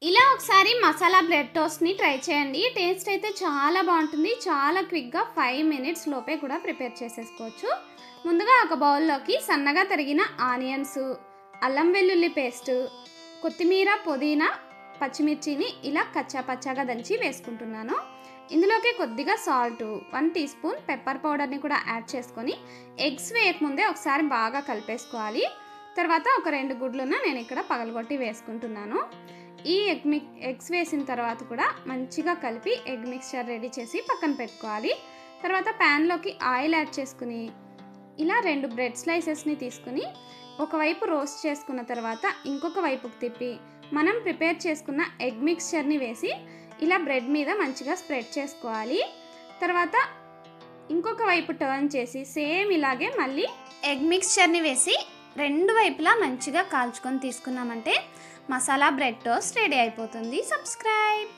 ఇలా ఒకసారి masala bread టోస్ట్ని try చేయండి. టేస్ట్ అయితే చాలా బాగుంటుంది. చాలా క్విక్గా 5 మినిట్స్ లోపే కూడా ప్రిపేర్ చేసేసుకోవచ్చు. ముందుగా ఒక బౌల్లోకి సన్నగా తరిగిన ఆనియన్స్, అల్లం వెల్లుల్లి పేస్ట్, కొత్తిమీర, పుదీనా, పచ్చిమిర్చిని ఇలా కచ్చా పచ్చాగా దంచి వేసుకుంటున్నాను. ఇందులోకి కొద్దిగా సాల్ట్, 1 టీ స్పూన్ పెప్పర్ పౌడర్ని కూడా యాడ్ చేసుకొని ఎగ్స్ వేయకముందే ఒకసారి బాగా కలిపేసుకోవాలి. తర్వాత ఒక 2 గుడ్లను నేను ఇక్కడ పగలగొట్టి వేసుకుంటున్నాను. ఈ ఎగ్స్ వేసిన తర్వాత కూడా మంచిగా కలిపి ఎగ్ మిక్స్చర్ రెడీ చేసి పక్కన పెట్టుకోవాలి. తర్వాత ప్యాన్లోకి ఆయిల్ యాడ్ చేసుకుని ఇలా 2 బ్రెడ్ స్లైసెస్ని తీసుకుని ఒకవైపు రోస్ట్ చేసుకున్న తర్వాత ఇంకొక వైపుకి తిప్పి మనం ప్రిపేర్ చేసుకున్న ఎగ్ మిక్స్చర్ని వేసి ఇలా బ్రెడ్ మీద మంచిగా స్ప్రెడ్ చేసుకోవాలి. తర్వాత ఇంకొక వైపు టర్న్ చేసి సేమ్ ఇలాగే మళ్ళీ ఎగ్ మిక్స్చర్ని వేసి 2 వైపులా మంచిగా కాల్చుకొని తీసుకున్నామంటే మసాలా బ్రెడ్ టోస్ట్ రెడీ అయిపోతుంది. సబ్స్క్రైబ్.